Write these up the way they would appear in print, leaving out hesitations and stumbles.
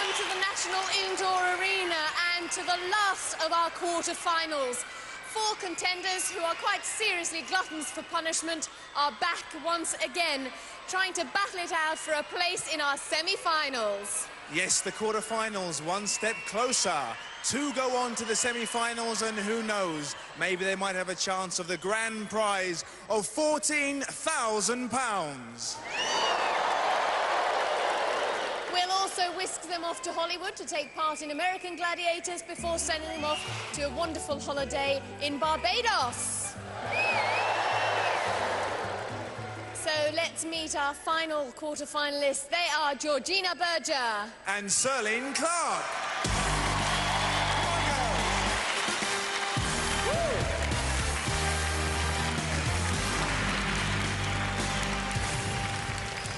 Welcome to the National Indoor Arena and to the last of our quarter-finals. 4 contenders who are quite seriously gluttons for punishment are back once again, trying to battle it out for a place in our semi-finals. Yes, the quarter-finals, one step closer. 2 go on to the semi-finals, and who knows, maybe they might have a chance of the grand prize of £14,000. We'll also whisk them off to Hollywood to take part in American Gladiators before sending them off to a wonderful holiday in Barbados. So let's meet our final quarter-finalists. They are Georgina Berger and Serling Clark.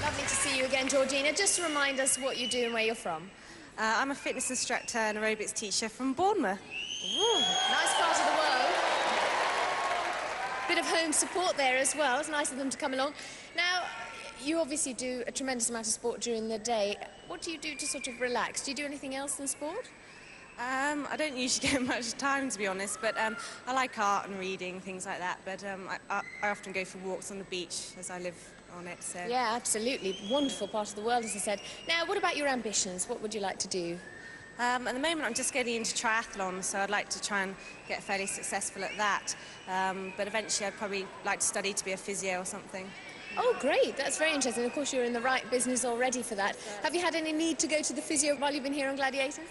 Lovely to see you again, Georgina. Just to remind us what you do and where you're from. I'm a fitness instructor and aerobics teacher from Bournemouth. Ooh, nice part of the world. Bit of home support there as well. It's nice of them to come along. Now, you obviously do a tremendous amount of sport during the day. What do you do to sort of relax? Do you do anything else than sport? I don't usually get much time, to be honest, but I like art and reading, things like that. But I often go for walks on the beach as I live on it, so... Yeah, absolutely. Wonderful part of the world, as I said. Now, what about your ambitions? What would you like to do? At the moment, I'm just getting into triathlon, so I'd like to try and get fairly successful at that. But eventually, I'd probably like to study to be a physio or something. Oh, great. That's very interesting. Of course, you're in the right business already for that. Have you had any need to go to the physio while you've been here on Gladiator?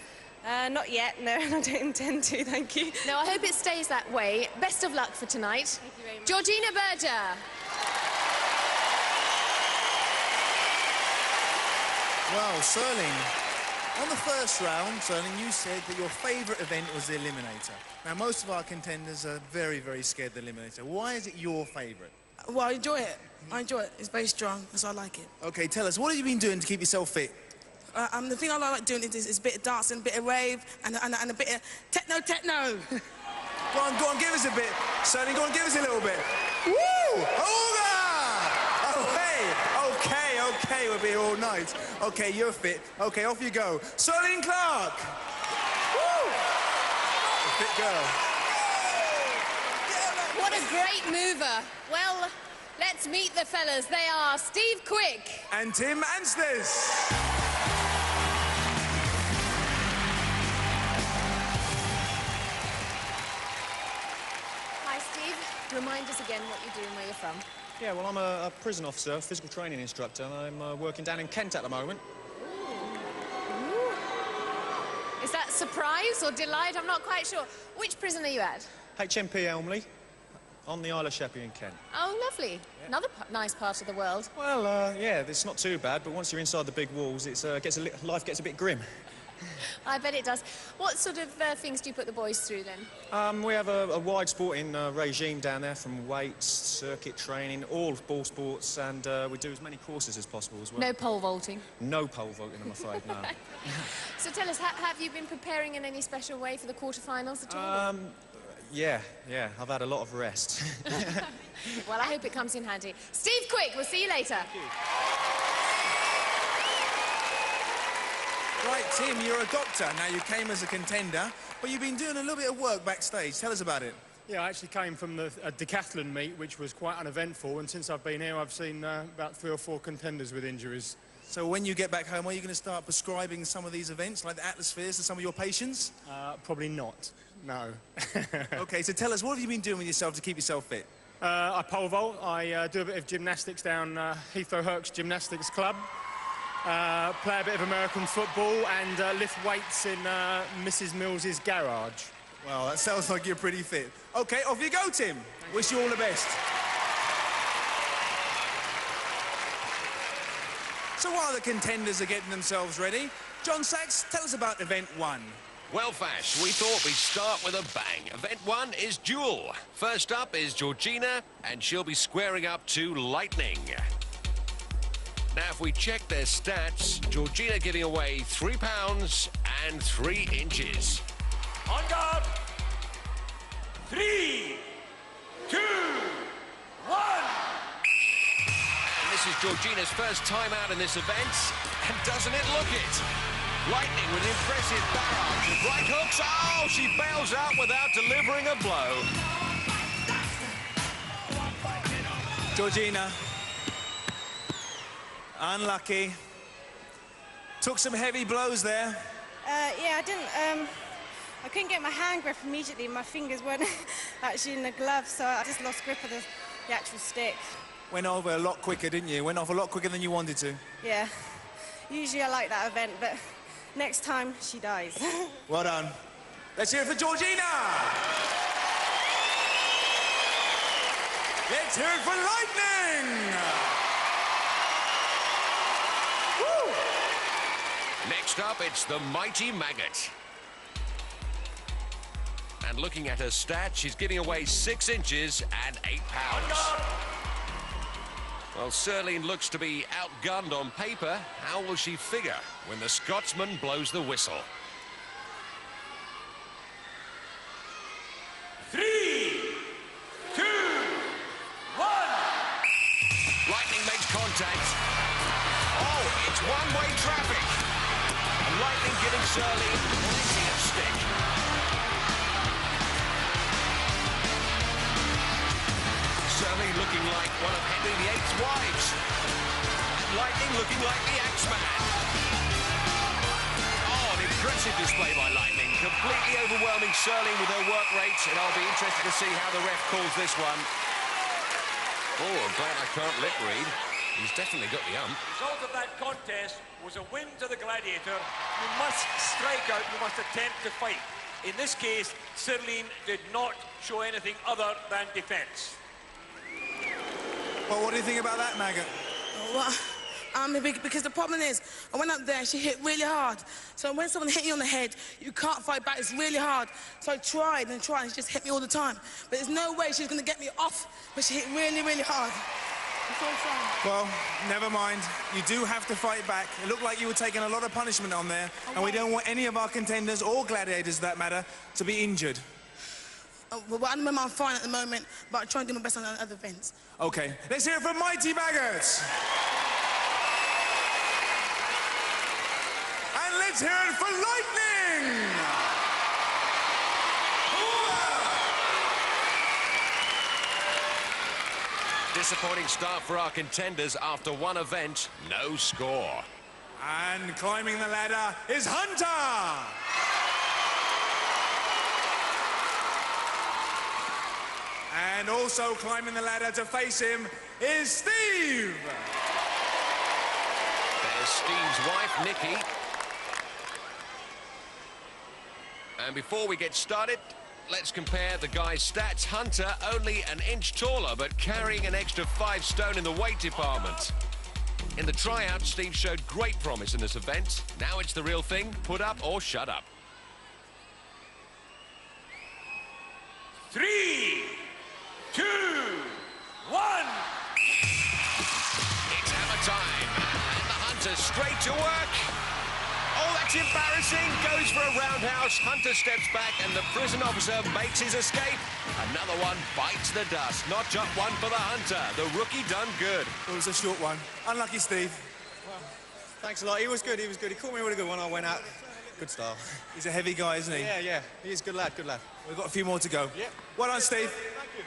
Not yet, no, and I don't intend to, thank you. No, I hope it stays that way. Best of luck for tonight. Thank you very much. Georgina Berger. Well, Serling, on the first round, Serling, you said that your favourite event was the Eliminator. Now, most of our contenders are very, very scared of the Eliminator. Why is it your favourite? Well, I enjoy it. I enjoy it. It's very strong, so I like it. OK, tell us, what have you been doing to keep yourself fit? The thing I like doing is a bit of dancing, a bit of rave, and a bit of techno. Go on, give us a bit. Serling, go on, give us a little bit. Woo! Ooga! Oh, hey! OK, we'll be here all night. OK, you're fit. OK, off you go. Serling Clark! Woo! A fit girl. What a great mover. Well, let's meet the fellas. They are Steve Quick and Tim Anstis. Hi, Steve. Remind us again what you do and where you're from. Yeah, well, I'm a prison officer, physical training instructor, and I'm working down in Kent at the moment. Ooh. Is that surprise or delight? I'm not quite sure. Which prison are you at? HMP Elmley, on the Isle of Sheppey in Kent. Oh, lovely. Yeah. Another nice part of the world. Well, yeah, it's not too bad, but once you're inside the big walls, life gets a bit grim. I bet it does. What sort of things do you put the boys through, then? We have a wide sporting regime down there, from weights, circuit training, all ball sports, and we do as many courses as possible as well. No pole vaulting? No pole vaulting, I'm afraid, no. So tell us, have you been preparing in any special way for the quarter-finals at all? Yeah, I've had a lot of rest. Well, I hope it comes in handy. Steve Quick, we'll see you later. Thank you. Right, Tim, you're a doctor. Now, you came as a contender, but you've been doing a little bit of work backstage. Tell us about it. Yeah, I actually came from a decathlon meet, which was quite uneventful, and since I've been here, I've seen about 3 or 4 contenders with injuries. So when you get back home, are you going to start prescribing some of these events, like the Atmospheres, to some of your patients? Probably not, no. OK, so tell us, what have you been doing with yourself to keep yourself fit? I pole vault. I do a bit of gymnastics down Heathrow Hercs Gymnastics Club. Play a bit of American football and lift weights in Mrs. Mills's garage. Well, that sounds like you're pretty fit. OK, off you go, Tim. Wish you all the best. So while the contenders are getting themselves ready, John Sachs, tell us about Event 1. Well, Fash, we thought we'd start with a bang. Event 1 is Duel. First up is Georgina, and she'll be squaring up to Lightning. Now, if we check their stats, Georgina giving away 3 pounds and 3 inches. On guard! 3, 2, 1! And this is Georgina's first time out in this event, and doesn't it look it? Lightning with an impressive barrage of right hooks. Oh, she bails out without delivering a blow. Georgina, unlucky. Took some heavy blows there. Yeah, I couldn't get my hand grip immediately. My fingers weren't actually in the glove, so I just lost grip of the actual stick. Went over a lot quicker, didn't you? Went off a lot quicker than you wanted to. Yeah. Usually I like that event, but next time she dies. Well done. Let's hear it for Georgina! Let's hear it for Lightning! Woo! Next up, it's the Mighty Maggot. And looking at her stats, she's giving away 6 inches and 8 pounds. Well, Serline looks to be outgunned on paper. How will she figure when the Scotsman blows the whistle? 3, 2, 1. Lightning makes contact. Oh, it's one-way traffic. And Lightning giving Serline plenty of stick. Serline looking like one of Henry VIII's wives. And Lightning looking like the Axeman. Oh, an impressive display by Lightning. Completely overwhelming Serline with her work rates, and I'll be interested to see how the ref calls this one. Oh, I'm glad I can't lip read. He's definitely got the ump. The result of that contest was a win to the Gladiator. You must strike out, you must attempt to fight. In this case, Serline did not show anything other than defence. Well, what do you think about that, Maggot? Well, because the problem is, I went up there, she hit really hard. So when someone hit you on the head, you can't fight back, it's really hard. So I tried and tried, and she just hit me all the time. But there's no way she's going to get me off, but she hit really, really hard. That's all I'm saying. Well, never mind. You do have to fight back. It looked like you were taking a lot of punishment on there, and we don't want any of our contenders, or gladiators for that matter, to be injured. Well, I remember I'm fine at the moment, but I try and do my best on other events. Okay, let's hear it from Mighty Maggots! And let's hear it for Lightning! Disappointing start for our contenders after one event, no score. And climbing the ladder is Hunter! And also climbing the ladder to face him is Steve! There's Steve's wife, Nikki. And before we get started, let's compare the guy's stats. Hunter, only an inch taller, but carrying an extra 5 stone in the weight department. In the tryout, Steve showed great promise in this event. Now it's the real thing, put up or shut up. 3, 2, 1. It's hammer time. And the Hunter straight to work. Oh, that's embarrassing. Goes for a roundhouse. Hunter steps back and the prison officer makes his escape. Another one bites the dust. Not just one for the Hunter. The rookie done good. It was a short one. Unlucky, Steve. Well, thanks a lot. He was good, he was good. He caught me with a good one. I went out. Good style. He's a heavy guy, isn't he? Yeah, yeah. He is a good lad, good lad. We've got a few more to go. Yep. Well done, Steve. Thank you.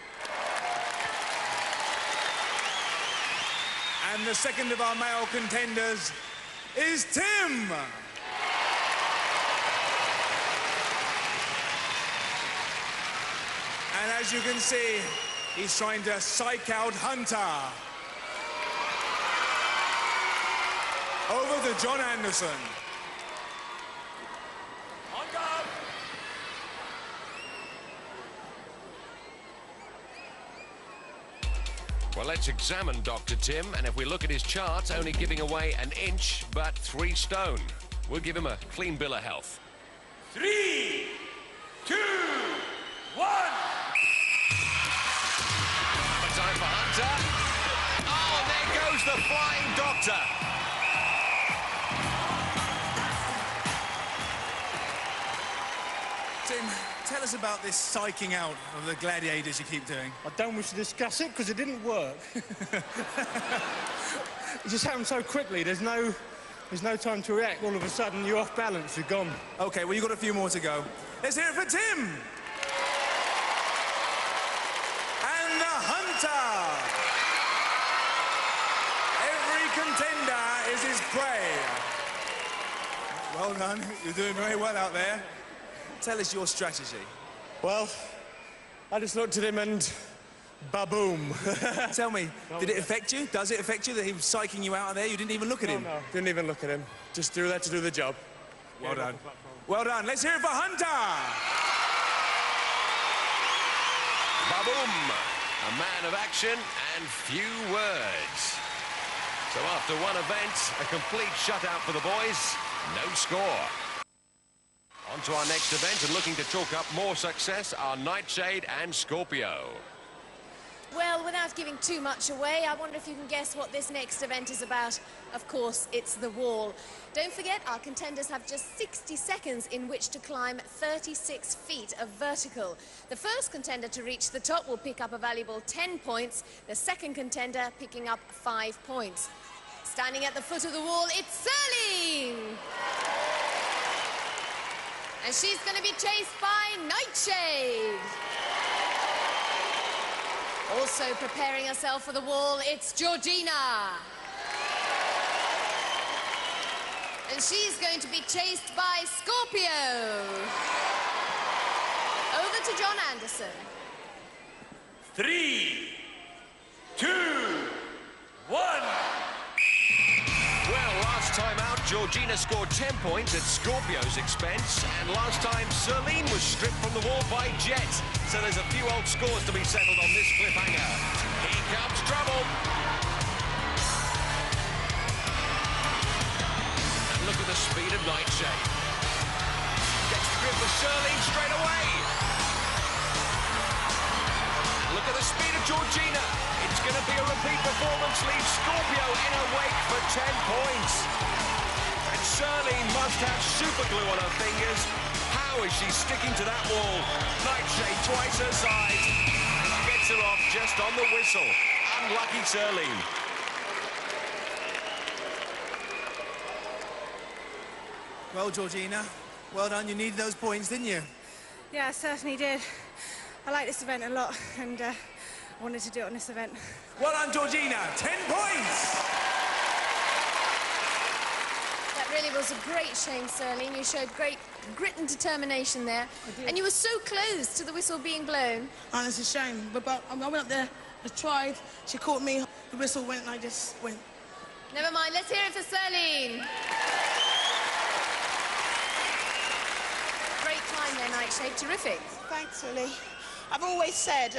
And the second of our male contenders is Tim. And as you can see, he's trying to psych out Hunter. Over to John Anderson. On guard. Well, let's examine Dr. Tim, and if we look at his charts, only giving away an inch, but 3 stone. We'll give him a clean bill of health. 3, 2, 1. Time for Hunter. Oh, there goes the flying doctor. Tim, tell us about this psyching out of the gladiators you keep doing. I don't wish to discuss it because it didn't work. It just happened so quickly. There's no There's no time to react. All of a sudden, you're off balance, you're gone. Okay, well, you've got a few more to go. Let's hear it for Tim. And the hunter. Every contender is his prey. Well done. You're doing very well out there. Tell us your strategy. Well, I just looked at him and ba-boom. Tell me, did it affect you? Does it affect you that he was psyching you out of there? You didn't even look at him? No, didn't even look at him. Just do that to do the job. Well done. Well done. Let's hear it for Hunter. Ba-boom! A man of action and few words. So after one event, a complete shutout for the boys. No score. On to our next event, and looking to chalk up more success are Nightshade and Scorpio. Well, without giving too much away, I wonder if you can guess what this next event is about. Of course, it's the wall. Don't forget, our contenders have just 60 seconds in which to climb 36 feet of vertical. The first contender to reach the top will pick up a valuable 10 points. The second contender picking up 5 points. Standing at the foot of the wall, it's Serling! And she's going to be chased by Nightshade. Also preparing herself for the wall, it's Georgina. And she's going to be chased by Scorpio. Over to John Anderson. 3, 2, 1. Well, last time out, Georgina scored 10 points at Scorpio's expense, and last time, Serling was stripped from the wall by Jet. So there's a few old scores to be settled on this cliffhanger. Here comes trouble. And look at the speed of Nightshade. Gets the grip of Serling straight away. And look at the speed of Georgina. It's going to be a repeat performance, leaves Scorpio in her wake for 10 points. And Serling must have super glue on her fingers. How is she sticking to that wall? Nightshade twice her size. Gets her off just on the whistle. Unlucky Serling. Well, Georgina, well done. You needed those points, didn't you? Yeah, I certainly did. I like this event a lot, and I wanted to do it on this event. Well done, Georgina. 10 points. That really was a great shame, Serling. You showed great grit and determination there. And you were so close to the whistle being blown. And it's a shame. But I went up there, I tried, she caught me, the whistle went, and I just went. Never mind, let's hear it for Serling. Great climb there, Nightshade. Terrific. Thanks, Willie. I've always said,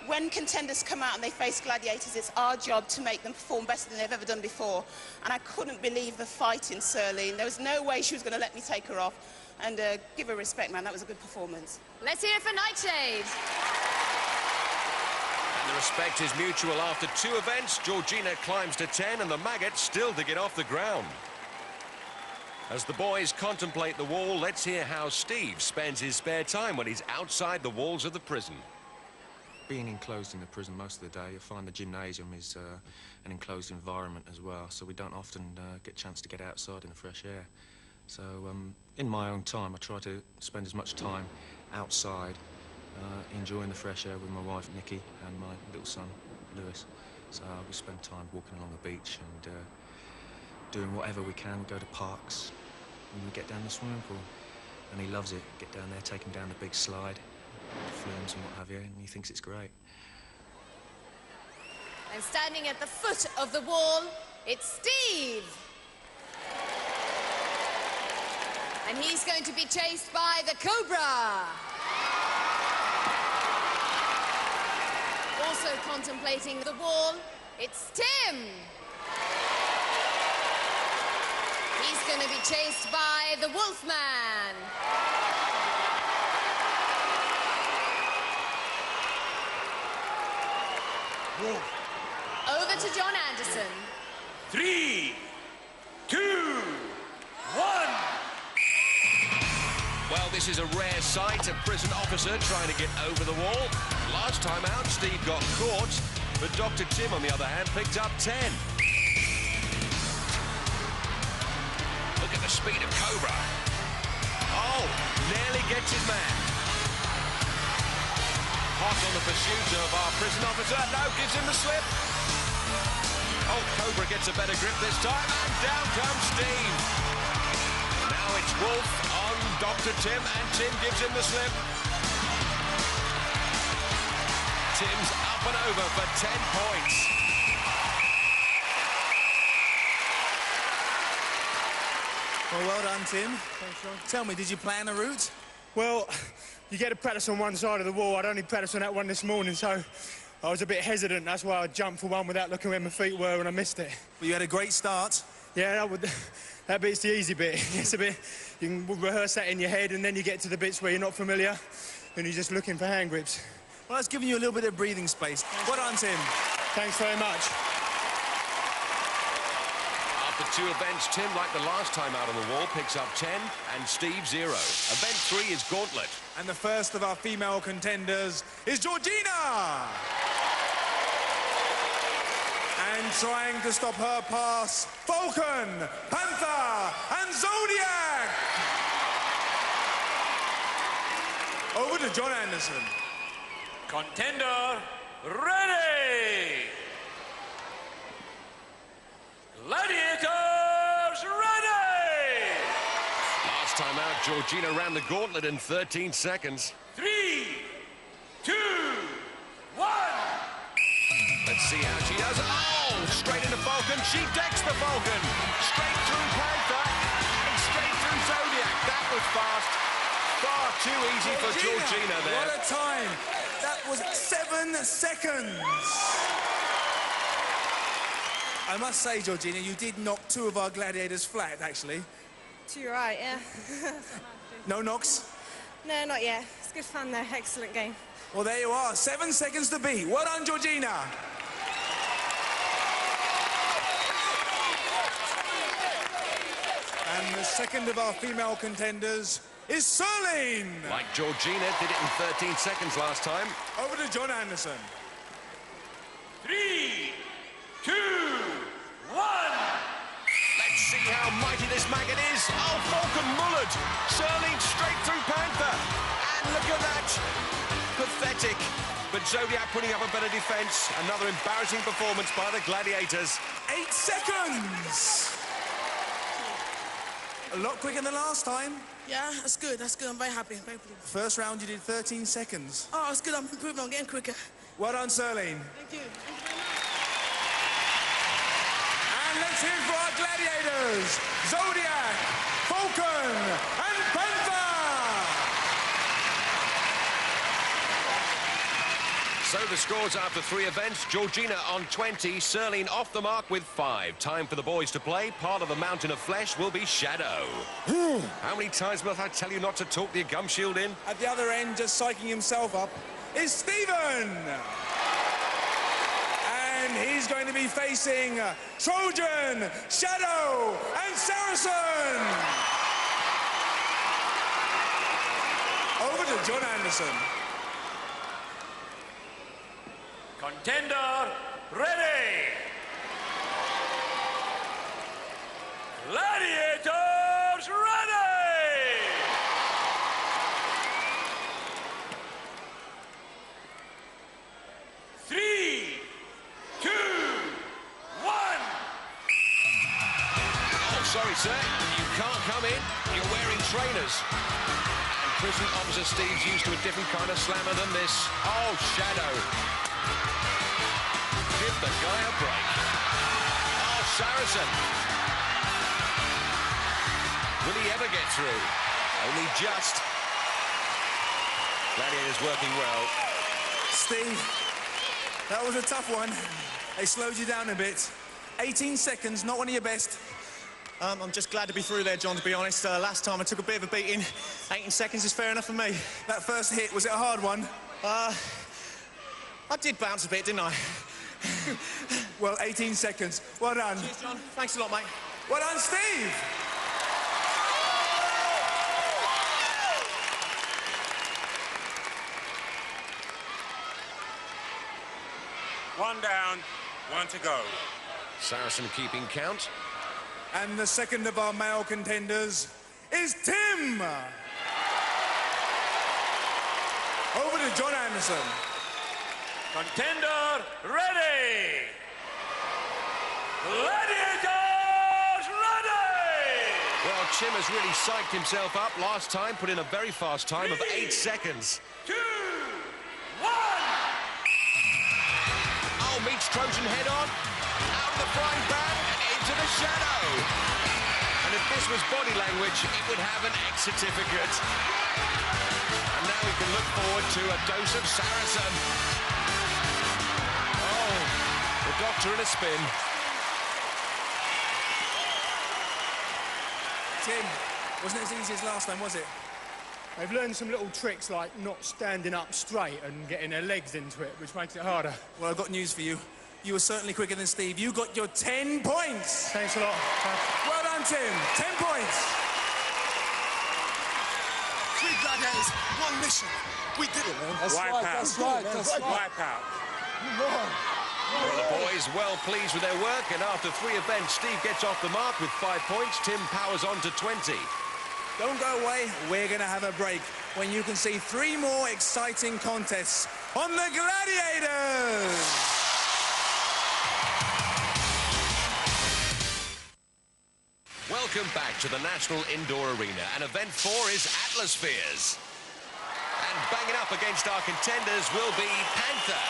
when contenders come out and they face gladiators, it's our job to make them perform better than they've ever done before. And I couldn't believe the fight in Serling. There was no way she was going to let me take her off. And give her respect, man. That was a good performance. Let's hear it for Nightshade. And the respect is mutual after 2 events. Georgina climbs to 10 and the maggots still to get off the ground. As the boys contemplate the wall, let's hear how Steve spends his spare time when he's outside the walls of the prison. Being enclosed in the prison most of the day, you'll find the gymnasium is an enclosed environment as well, so we don't often get a chance to get outside in the fresh air. So in my own time, I try to spend as much time outside, enjoying the fresh air with my wife Nikki and my little son Lewis. So we spend time walking along the beach and doing whatever we can. We go to parks and we get down the swimming pool, and he loves it. Get down there, take him down the big slide, flumes and what have you, and he thinks it's great. And standing at the foot of the wall, it's Steve. And he's going to be chased by the Cobra. Also contemplating the wall, it's Tim. He's going to be chased by the Wolfman. Over to John Anderson. 3, 2, 1. Well, this is a rare sight, a prison officer trying to get over the wall. Last time out, Steve got caught, but Dr. Tim, on the other hand, picked up 10. speed of Cobra. Oh, nearly gets his man. Hot on the pursuit of our prison officer. No, gives him the slip. Oh, Cobra gets a better grip this time, and down comes Steve. Now it's Wolf on Dr. Tim, and Tim gives him the slip. Tim's up and over for 10 points. Well done, Tim. Thanks, Sean. Tell me, did you plan a route? Well, you get to practice on one side of the wall. I'd only practiced on that one this morning, so I was a bit hesitant. That's why I jumped for one without looking where my feet were, and I missed it. But you had a great start. Yeah, that bit's the easy bit. It's a bit, you can rehearse that in your head, and then you get to the bits where you're not familiar, and you're just looking for hand grips. Well, that's giving you a little bit of breathing space. Well done, Tim. Thanks very much. After 2 events, Tim, like the last time out on the wall, picks up 10 and Steve 0. Event 3 is Gauntlet. And the first of our female contenders is Georgina! And trying to stop her pass, Falcon, Panther, and Zodiac! Over to John Anderson. Contender, ready! Gladiators, ready! Last time out, Georgina ran the gauntlet in 13 seconds. 3, 2, 1. Let's see how she does. Oh, straight into Falcon. She decks the Falcon. Straight through Panther and straight through Zodiac. That was fast. Far too easy for Georgina there. What a time. That was 7 seconds. I must say, Georgina, you did knock 2 of our gladiators flat, actually. You're right, yeah. No knocks? No, not yet. It's good fun, though. Excellent game. Well, there you are. 7 seconds to beat. Well done, Georgina. And the second of our female contenders is Serling. Like Georgina, did it in 13 seconds last time. Over to John Anderson. 3, 2, 1. Let's see how mighty this maggot is. Oh, Falcon mullered. Serling straight through Panther. And look at that. Pathetic. But Zodiac putting up a better defense. Another embarrassing performance by the Gladiators. 8 seconds. A lot quicker than last time. Yeah, that's good. That's good. I'm very happy. Very pleased. First round, you did 13 seconds. Oh, that's good. I'm improving. I'm getting quicker. Well done, Serling. Thank you. Thank you very much. And let's hear it for our gladiators. Zodiac, Falcon, and Panther. So the scores after 3 events. Georgina on 20, Serling off the mark with 5. Time for the boys to play. Part of the mountain of flesh will be Shadow. How many times must I tell you not to talk the gum shield in? At the other end, just psyching himself up, is Stephen. And he's going to be facing Trojan, Shadow, and Saracen. Over to John Anderson. Contender, ready! Gladiators, ready! Three, 2, 1. Oh, sorry, sir. You can't come in. You're wearing trainers. And prison officer Steve's used to a different kind of slammer than this. Oh, Shadow. Give the guy a break. Oh, Saracen. Will he ever get through? Only just. Gladiator's working well. Steve, that was a tough one. They slowed you down a bit. 18 seconds, not one of your best. I'm just glad to be through there, John, to be honest. Last time I took a bit of a beating. 18 seconds is fair enough for me. That first hit, was it a hard one? I did bounce a bit, didn't I? Well, 18 seconds. Well done. Cheers, John. Thanks a lot, mate. Well done, Steve. One down, 1 to go. Saracen keeping count. And the second of our male contenders is Tim. Over to John Anderson. Contender ready. Gladiators ready. Well, Tim has really psyched himself up last time, put in a very fast time of 8 seconds. 2, 1. Oh, meets Trojan head on, out of the frying pan and into the shadow. And if this was body language, it would have an X certificate. And now we can look forward to a dose of Saracen. Oh, the doctor in a spin. Tim, wasn't it as easy as last time, was it? They've learned some little tricks like not standing up straight and getting their legs into it, which makes it harder. Well, I've got news for you. You were certainly quicker than Steve. You got your 10 points. Thanks a lot. Well done, Tim. 10 points. 3 gladiators, 1 mission. We did it, man. That's right. Wipe out. Well, the boys well pleased with their work, and after 3 events, Steve gets off the mark with 5 points. Tim powers on to 20. Don't go away. We're going to have a break when you can see 3 more exciting contests on the Gladiators. Welcome back to the National Indoor Arena, and event 4 is Atmospheres. And banging up against our contenders will be Panther.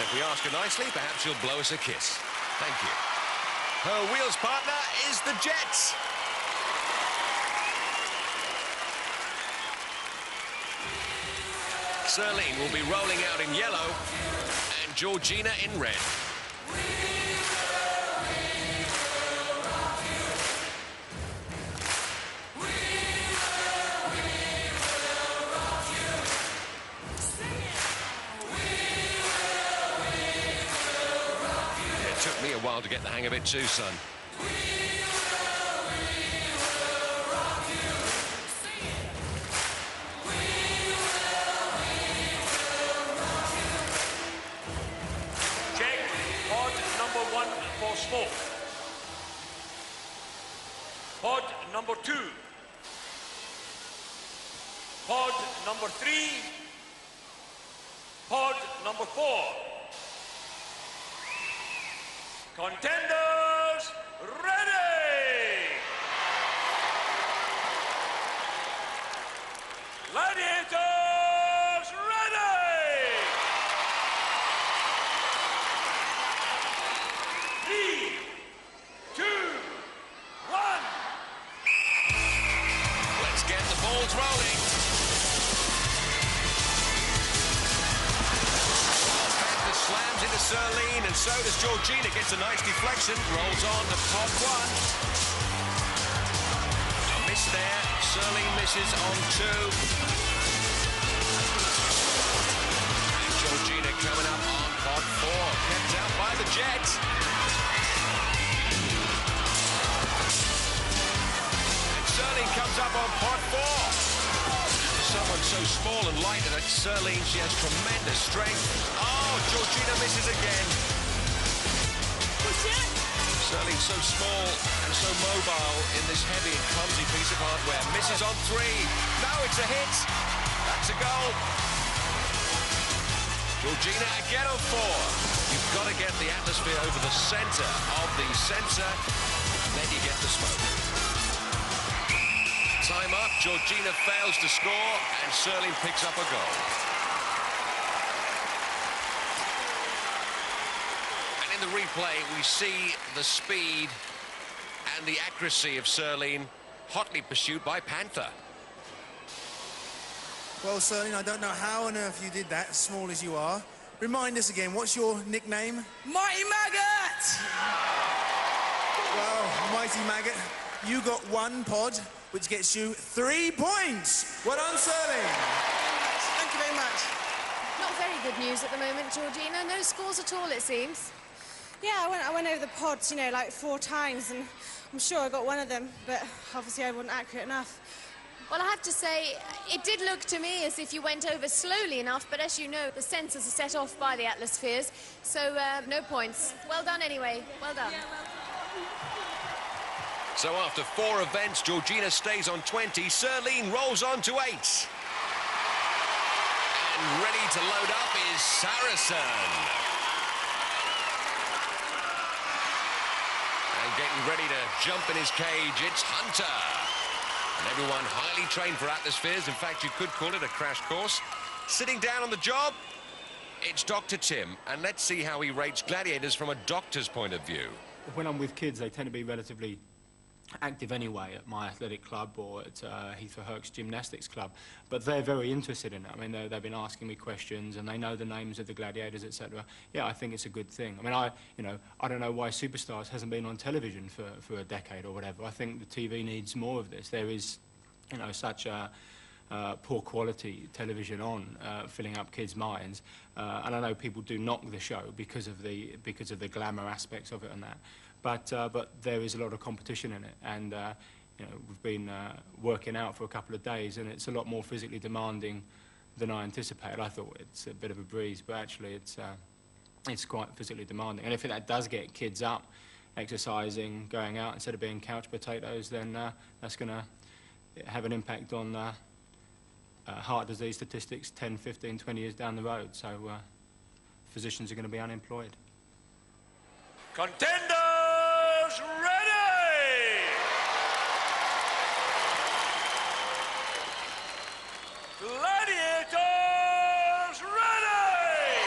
If we ask her nicely, perhaps she'll blow us a kiss. Thank you. Her wheels partner is the Jets. Serline will be rolling out in yellow, and Georgina in red. Took me a while to get the hang of it too, son. Check pod number 1 for smoke. Pod number 2. Pod number 3. Pod number 4. Contenders ready! Gladiators ready! 3, 2, 1. Let's get the balls rolling. Slams into Serline, and so does Georgina. Gets a nice deflection, rolls on to pod 1. A miss there. Serline misses on 2. And Georgina coming up on pod 4. Kept out by the Jet. And Serline comes up on pod 4. Someone so small and light that Serline, she has tremendous strength. Oh, Georgina misses again. Serline so small and so mobile in this heavy and clumsy piece of hardware. Misses on 3. No, it's a hit. That's a goal. Georgina again on 4. You've got to get the atmosphere over the centre of the sensor, then you get the smoke. Time up, Georgina fails to score, and Serline picks up a goal. And in the replay, we see the speed and the accuracy of Serline, hotly pursued by Panther. Well, Serline, I don't know how on earth you did that, as small as you are. Remind us again, what's your nickname? Mighty Maggot! Well, Mighty Maggot, you got 1 pod, which gets you 3 points. Well done, Serline. Thank you very much. Not very good news at the moment, Georgina. No scores at all, it seems. Yeah, I went over the pods, you know, like 4 times, and I'm sure I got one of them, but obviously I wasn't accurate enough. Well, I have to say, it did look to me as if you went over slowly enough, but as you know, the sensors are set off by the Atmospheres, so no points. Well done anyway. Well done. So after 4 events, Georgina stays on 20. Serline rolls on to 8. And ready to load up is Saracen. And getting ready to jump in his cage, it's Hunter. And everyone highly trained for atmospheres. In fact, you could call it a crash course. Sitting down on the job, it's Dr. Tim. And let's see how he rates gladiators from a doctor's point of view. When I'm with kids, they tend to be relatively active anyway at my athletic club or at Heathrow Herc's gymnastics club, but they're very interested in it. I mean, they've been asking me questions and they know the names of the gladiators, etc. Yeah, I think it's a good thing. I mean, I don't know why Superstars hasn't been on television for a decade or whatever. I think the TV needs more of this. There is, such a poor quality television on, filling up kids' minds, and I know people do knock the show because of the glamour aspects of it and that. But there is a lot of competition in it, and we've been working out for a couple of days, and it's a lot more physically demanding than I anticipated. I thought it's a bit of a breeze, but actually it's quite physically demanding. And if that does get kids up, exercising, going out instead of being couch potatoes, then that's going to have an impact on heart disease statistics 10, 15, 20 years down the road. So physicians are going to be unemployed. Contenders ready! Gladiators ready!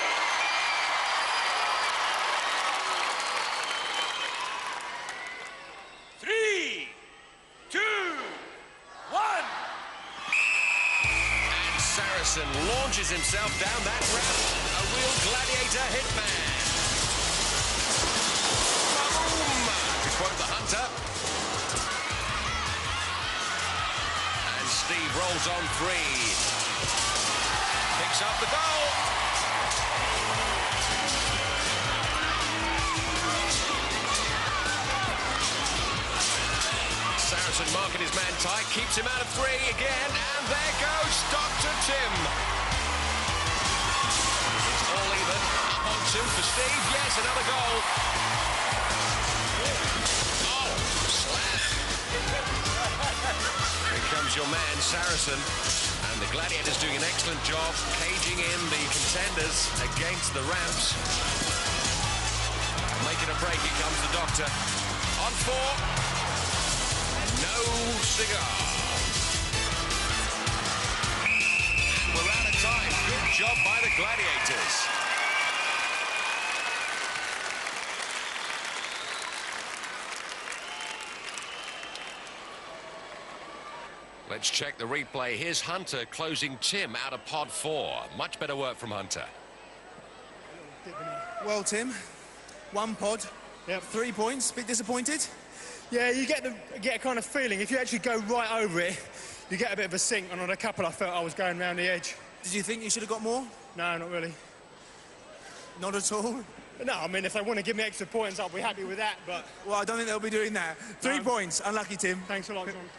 Three, 2, 1. And Saracen launches himself down that ramp. A real gladiator hitman. Quote the Hunter. And Steve rolls on 3. Picks up the goal. Saracen marking his man tight, keeps him out of 3 again, and there goes Dr. Tim. It's all even. Up on 2 for Steve. Yes, another goal. Here comes your man, Saracen. And the Gladiators doing an excellent job caging in the contenders against the ramps. Making a break, here comes the doctor. On 4. No cigar. And we're out of time. Good job by the Gladiators. Let's check the replay. Here's Hunter closing Tim out of pod 4. Much better work from Hunter. Well, Tim, 1 pod, 3 points. Bit disappointed? Yeah, you get a kind of feeling. If you actually go right over it, you get a bit of a sink, and on a couple I felt I was going round the edge. Did you think you should have got more? No, not really. Not at all? No, I mean, if they want to give me extra points, I'll be happy with that, but... Well, I don't think they'll be doing that. 3 points. Unlucky, Tim. Thanks a lot, John.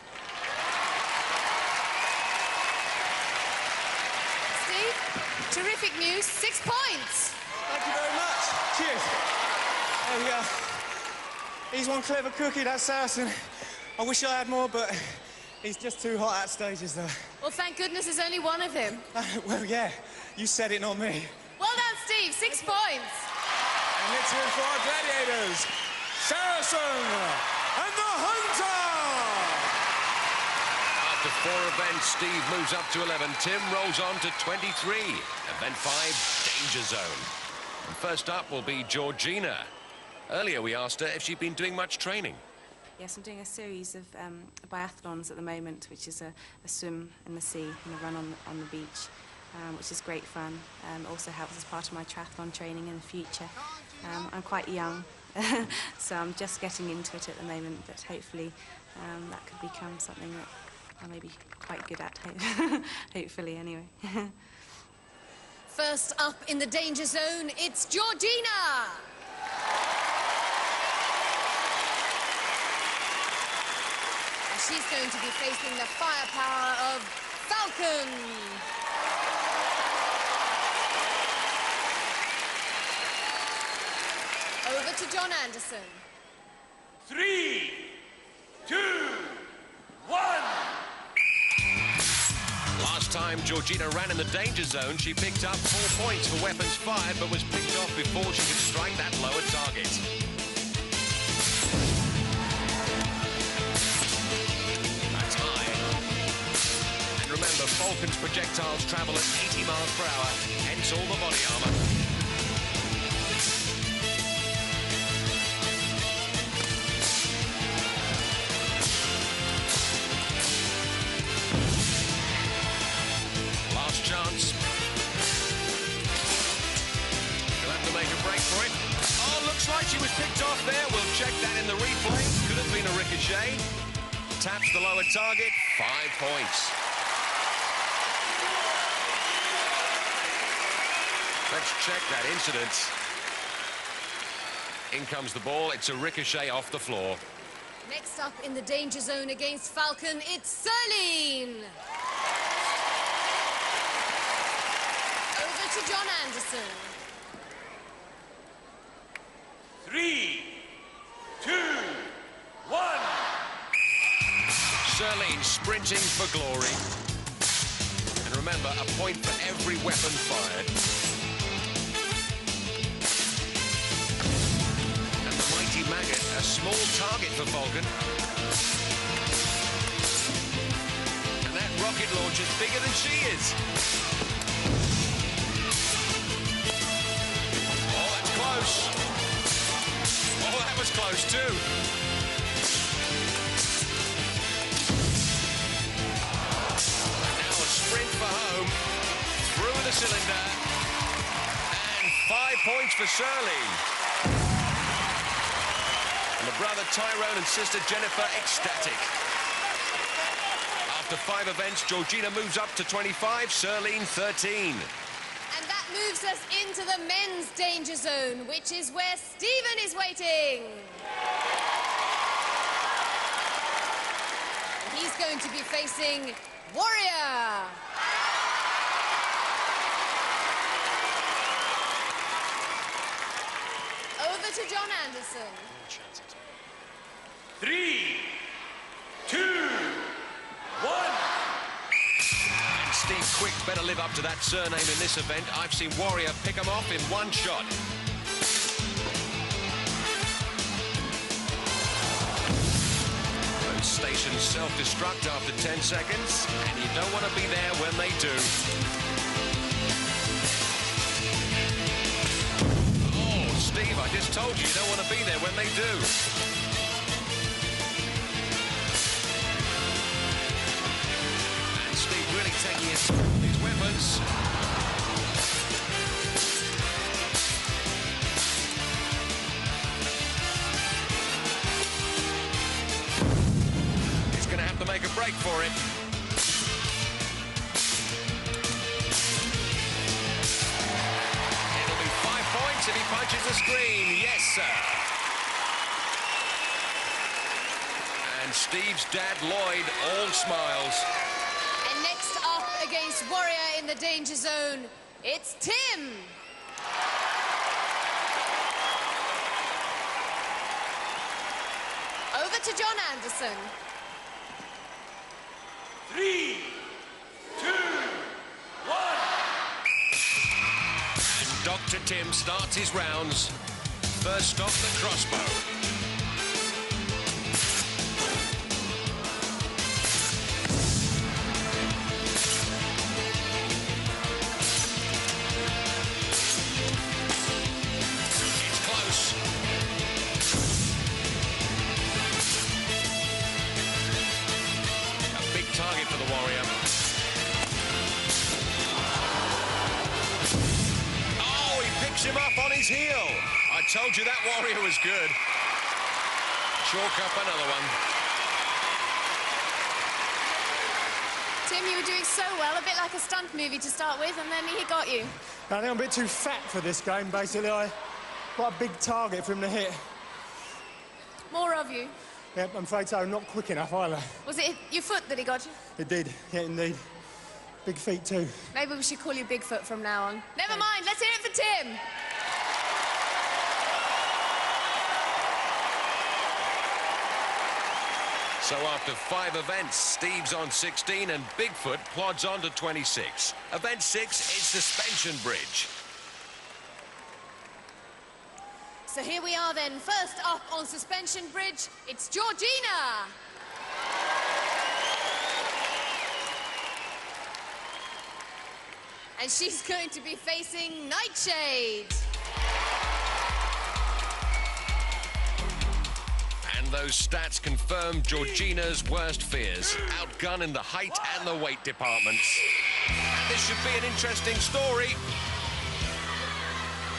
Terrific news, 6 points. Thank you very much. Cheers. There we go. He's one clever cookie, that Saracen. I wish I had more, but he's just too hot at stages, though. Well, thank goodness there's only one of him. Well, yeah, you said it, not me. Well done, Steve, 6 points. And let's hear for our gladiators, Saracen and the Hunter! After 4 events, Steve moves up to 11. Tim rolls on to 23. Event 5, Danger Zone. And first up will be Georgina. Earlier we asked her if she'd been doing much training. Yes, I'm doing a series of biathlons at the moment, which is a swim in the sea and a run on the beach, which is great fun. Also helps as part of my triathlon training in the future. I'm quite young, so I'm just getting into it at the moment, but hopefully that could become something that I may be quite good at, hopefully, anyway. First up in the danger zone, it's Georgina. And she's going to be facing the firepower of Falcon. Over to John Anderson. 3, 2, 1. Last time Georgina ran in the danger zone, she picked up 4 points for weapons fired, but was picked off before she could strike that lower target. That's high. And remember, Falcon's projectiles travel at 80 miles per hour, hence all the body armor. Chance. He'll have to make a break for it. Oh, looks like she was picked off there. We'll check that in the replay. Could have been a ricochet. Taps the lower target. 5 points. Let's check that incident. In comes the ball. It's a ricochet off the floor. Next up in the danger zone against Falcon, it's Serline. To John Anderson. 3, 2, 1. Serline sprinting for glory. And remember, a point for every weapon fired. And the mighty maggot, a small target for Falcon. And that rocket launcher's bigger than she is. Close. Oh, that was close too. And now a sprint for home. Through the cylinder. And 5 points for Serline. And the brother Tyrone and sister Jennifer ecstatic. After 5 events, Georgina moves up to 25, Serline 13. And that moves us into the men's danger zone, which is where Stephen is waiting. He's going to be facing Warrior. Over to John Anderson. 3, 2, 1. Steve Quick better live up to that surname in this event. I've seen Warrior pick him off in 1 shot. Those stations self-destruct after 10 seconds, and you don't want to be there when they do. Oh, Steve, I just told you don't want to be there when they do. Really taking his weapons. He's going to have to make a break for it. It'll be 5 points if he punches the screen. Yes, sir. And Steve's dad, Lloyd, all smiles. Next up against Warrior in the danger zone, it's Tim. Over to John Anderson. 3, 2, 1. And Dr. Tim starts his rounds. First off, the crossbow. Him up on his heel. I told you that Warrior was good. Chalk up another one. Tim, you were doing so well, a bit like a stunt movie to start with, and then he got you. I think I'm a bit too fat for this game, basically. I got a big target for him to hit. More of you. Yep, I'm afraid so. Not quick enough either. Was it your foot that he got you? It did, yeah, indeed. Big feet too. Maybe we should call you Bigfoot from now on. Never mind, let's hear it for Tim. So after 5 events, Steve's on 16 and Bigfoot plods on to 26. Event 6 is suspension bridge. So here we are then. First up on suspension bridge, it's Georgina. And she's going to be facing Nightshade. And those stats confirm Georgina's worst fears. Outgunned in the height and the weight departments. And this should be an interesting story.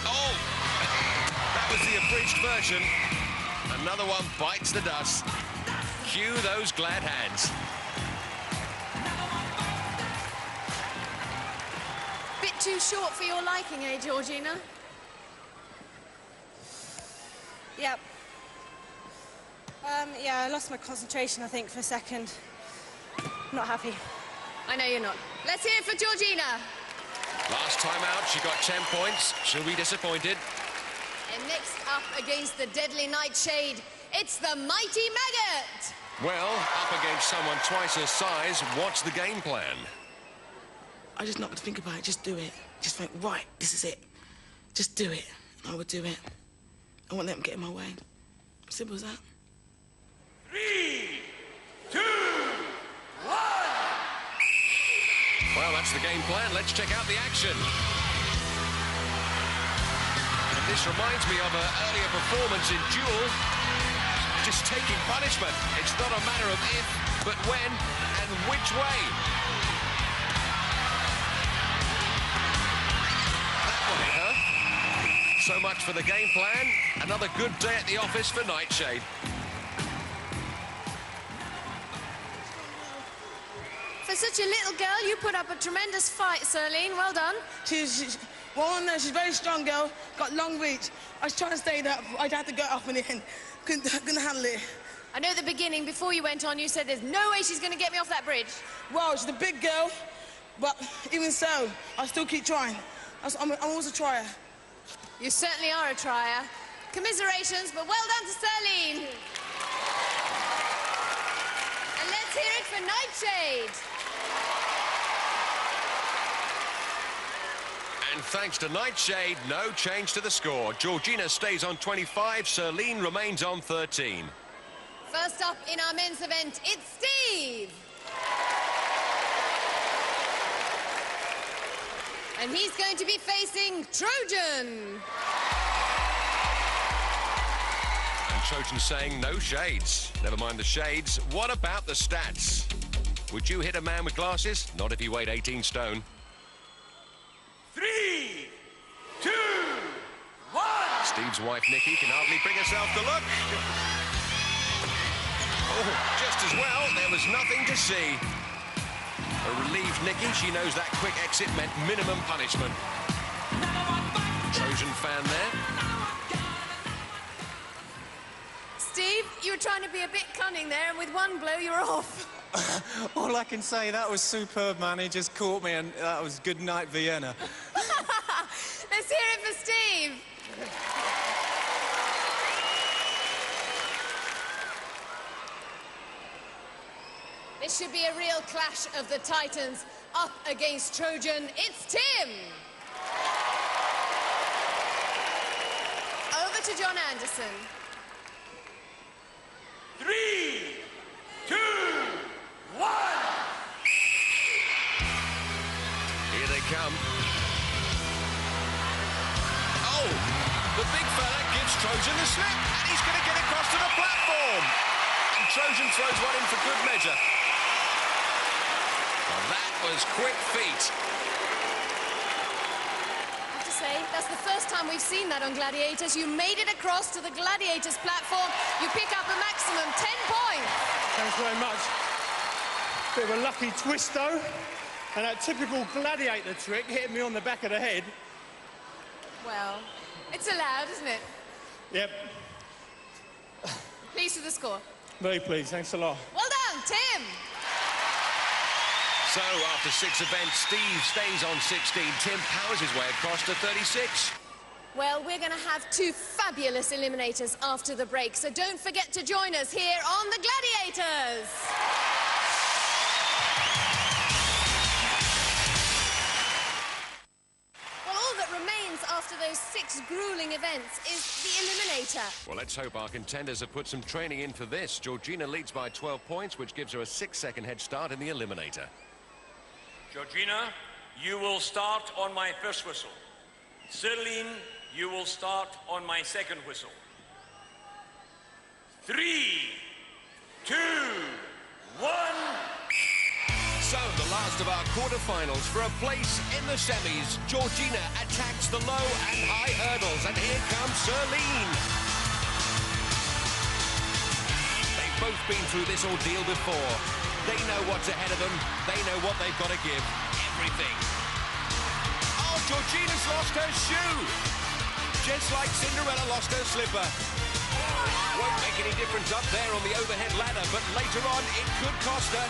Oh, that was the abridged version. Another one bites the dust. Cue those glad hands. Bit too short for your liking, eh, Georgina? Yep. Yeah, I lost my concentration, I think, for a second. Not happy. I know you're not. Let's hear it for Georgina. Last time out, she got 10 points. She'll be disappointed. And next up against the deadly Nightshade, it's the mighty Maggot. Well, up against someone twice her size, what's the game plan? I just not to think about it, just do it. Just think, right, this is it. Just do it. I would do it. I won't let them get in my way. Simple as that. 3, 2, 1. Well, that's the game plan. Let's check out the action. And this reminds me of an earlier performance in Duel. Just taking punishment. It's not a matter of if, but when and which way. That way, huh? So much for the game plan. Another good day at the office for Nightshade. For such a little girl, you put up a tremendous fight, Serline. Well done. Well, no, she's a very strong girl, got long reach. I was trying to stay up. I'd have to go up in the end. Couldn't handle it. I know at the beginning, before you went on, you said there's no way she's going to get me off that bridge. Well, she's a big girl, but even so, I still keep trying. I'm always a trier. You certainly are a trier. Commiserations, but well done to Serline. And let's hear it for Nightshade. And thanks to Nightshade, no change to the score. Georgina stays on 25, Serline remains on 13. First up in our men's event, it's Steve. And he's going to be facing Trojan. And Trojan saying no shades. Never mind the shades. What about the stats? Would you hit a man with glasses? Not if he weighed 18 stone. 3, 2, 1. Steve's wife, Nikki, can hardly bring herself to look. Oh, just as well, there was nothing to see. A relieved Nikki, she knows that quick exit meant minimum punishment. Trojan fan there. Steve, you were trying to be a bit cunning there, and with one blow, you were off. All I can say, that was superb, man. He just caught me, and that was good night, Vienna. Let's hear it for Steve. This should be a real clash of the Titans. Up against Trojan, it's Tim. Over to John Anderson. 3, 2, 1. Here they come. Oh, the big fella gives Trojan the slip, and he's going to get across to the platform. And Trojan throws one in for good measure. Well, that was quick feet. I have to say, that's the first time we've seen that on Gladiators. You made it across to the Gladiators platform. You pick up a maximum 10 points. Thanks very much. Bit of a lucky twist, though. And that typical Gladiator trick hitting me on the back of the head. Well, it's allowed, isn't it? Yep. Pleased with the score. Very pleased. Thanks a lot. Well done, Tim. So, after 6 events, Steve stays on 16. Tim powers his way across to 36. Well, we're going to have two fabulous eliminators after the break, so don't forget to join us here on the Gladiators. Well, all that remains after those 6 grueling events is the Eliminator. Well, let's hope our contenders have put some training in for this. Georgina leads by 12 points, which gives her a 6-second head start in the Eliminator. Georgina, you will start on my first whistle. Celine, you will start on my second whistle. 3, 2, 1. So, the last of our quarterfinals for a place in the semis. Georgina attacks the low and high hurdles, and here comes Celine. They've both been through this ordeal before. They know what's ahead of them. They know what they've got to give. Everything. Oh, Georgina's lost her shoe. Just like Cinderella lost her slipper. Won't make any difference up there on the overhead ladder, but later on it could cost her.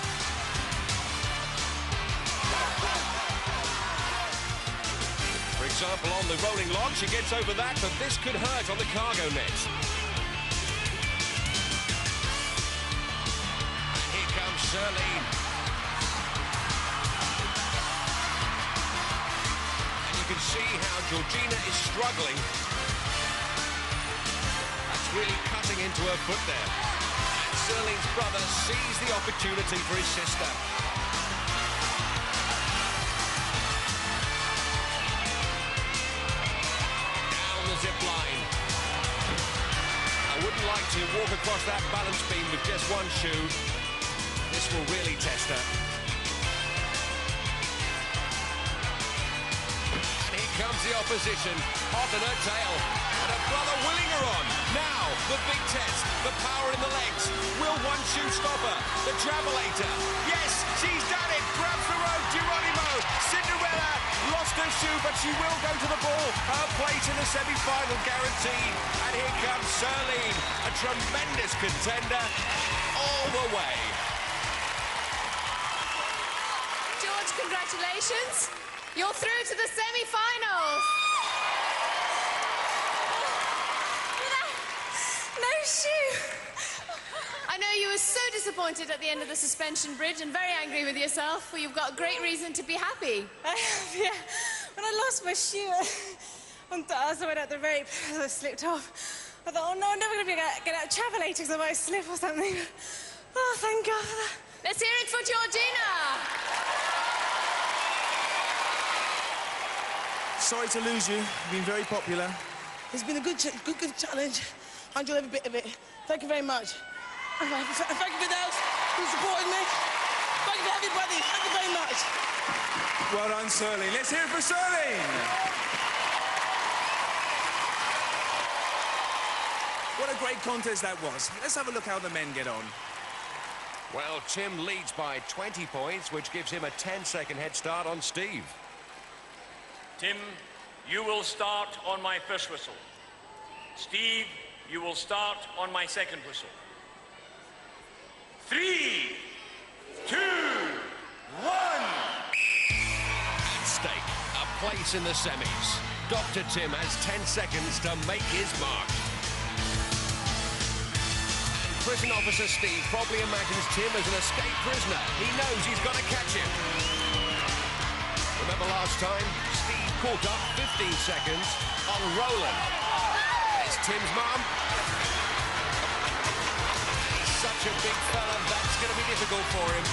For example, on the rolling log, she gets over that, but this could hurt on the cargo net. And here comes Celine. And you can see how Georgina is struggling. That's really cutting into her foot there. And Celine's brother sees the opportunity for his sister. Zip line. I wouldn't like to walk across that balance beam with just one shoe. This will really test her. And here comes the opposition, hot on her tail, and her brother willing her on. Now, the big test, the power in the legs. Will one shoe stop her? The Travelator. Yes, she's done it. Grabs the rope, Geronimo. Cinderella lost her shoe, but she will go to the ball. Her place in the semi-final guaranteed. And here comes Celine, a tremendous contender all the way. George, congratulations. You're through to the semi-finals. No shoe. I know you were so disappointed at the end of the suspension bridge and very angry with yourself. Well, you've got great reason to be happy. Yeah, when I lost my shoe, as I went out the rope, as I slipped off, I thought, oh no, I'm never going to be able to get out of Travelator because I might slip or something. Oh, thank God for that. Let's hear it for Georgina. Sorry to lose you. You've been very popular. It's been a good challenge. I enjoyed every bit of it. Thank you very much. Thank you for those who supported me. Thank you for everybody. Thank you very much. Well done, Celine. Let's hear it for Celine. What a great contest that was. Let's have a look how the men get on. Well, Tim leads by 20 points, which gives him a 10-second head start on Steve. Tim, you will start on my first whistle. Steve, you will start on my second whistle. 3, 2, 1. At stake, a place in the semis. Dr. Tim has 10 seconds to make his mark. And prison officer Steve probably imagines Tim as an escaped prisoner. He knows he's got to catch him. Remember last time? Steve caught up 15 seconds on Roland. It's Tim's mum. He's such a big fella, that's going to be difficult for him.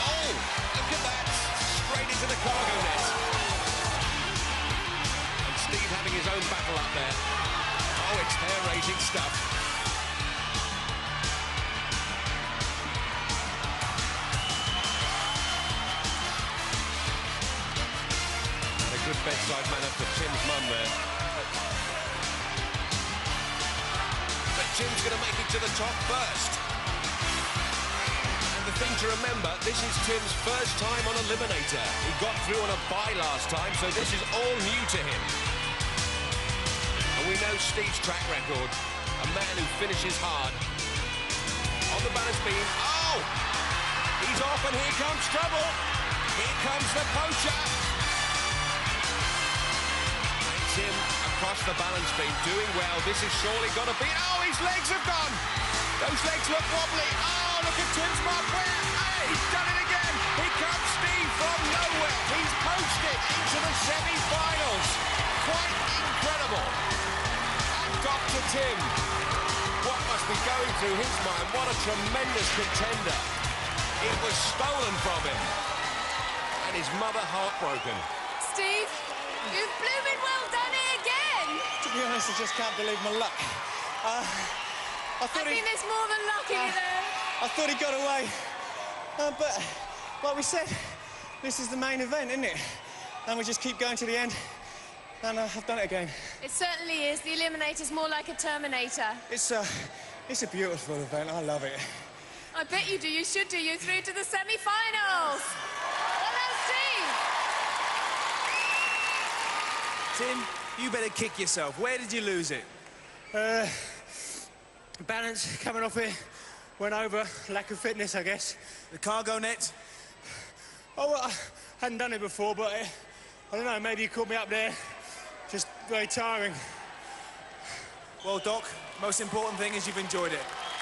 Oh, look at that. Straight into the cargo net. And Steve having his own battle up there. Oh, it's hair-raising stuff. Good bedside manner for Tim's mum there. But Tim's going to make it to the top first. And the thing to remember, this is Tim's first time on Eliminator. He got through on a bye last time, so this is all new to him. And we know Steve's track record. A man who finishes hard. On the balance beam. Oh! He's off and here comes trouble. Here comes the poacher. Tim across the balance beam, doing well. This is surely got to be... Oh, his legs have gone! Those legs look wobbly. Oh, look at Tim's mark. Where? Hey, he's done it again. Here comes Steve from nowhere. He's poached it into the semi-finals. Quite incredible. And Dr. Tim, what must be going through his mind? What a tremendous contender. It was stolen from him. And his mother heartbroken. Steve, you've blooming well done it again. To be honest, I just can't believe my luck. I think there's more than luck in you there. I thought he got away. But, like we said, this is the main event, isn't it? And we just keep going to the end. And I've done it again. It certainly is. The Eliminator's more like a Terminator. It's a beautiful event. I love it. I bet you do. You should do. You're through to the semi-finals. Well done, Steve. Tim, you better kick yourself. Where did you lose it? Balance coming off it. Went over. Lack of fitness, I guess. The cargo net? Oh, well, I hadn't done it before, but I don't know, maybe you caught me up there. Just very tiring. Well, Doc, most important thing is you've enjoyed it.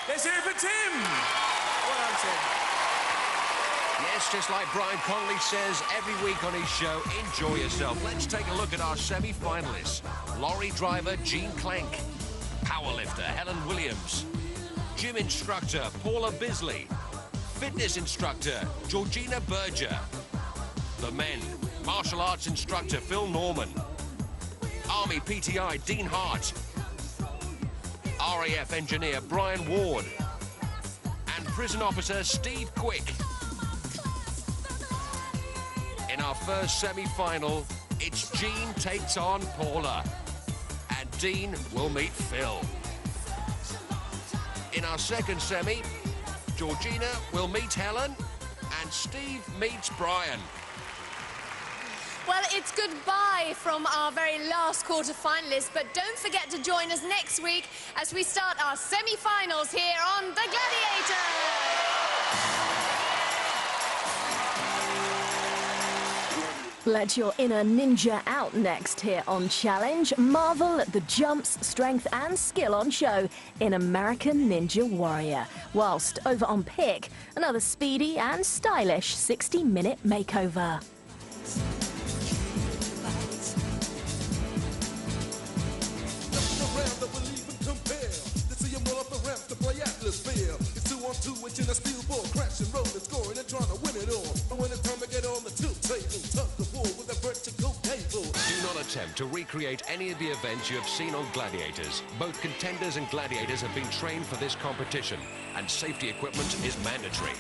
Let's hear it for Tim! Well done, Tim. Yes, just like Brian Conley says every week on his show, enjoy yourself. Let's take a look at our semi-finalists. Lorry driver Jean Clank, powerlifter Helen Williams, gym instructor Paula Bisley, fitness instructor Georgina Berger, the men, martial arts instructor Phil Norman, Army PTI Dean Hart, RAF engineer Brian Ward, and prison officer Steve Quick. In our first semi-final, it's Jean takes on Paula, and Dean will meet Phil. In our second semi, Georgina will meet Helen, and Steve meets Brian. Well, it's goodbye from our very last quarter-finalists, but don't forget to join us next week as we start our semi-finals here on The Gladiator. Let your inner ninja out next here on Challenge. Marvel at the jumps, strength and skill on show in American Ninja Warrior. Whilst over on Pick, another speedy and stylish 60-minute makeover. It's 2-on-2, which in a steel ball, crashing, rolling, scoring, and trying to win it all. And when it's time to get on the tilt table, tuck the ball with a vertical cable. Do not attempt to recreate any of the events you have seen on Gladiators. Both contenders and gladiators have been trained for this competition, and safety equipment is mandatory.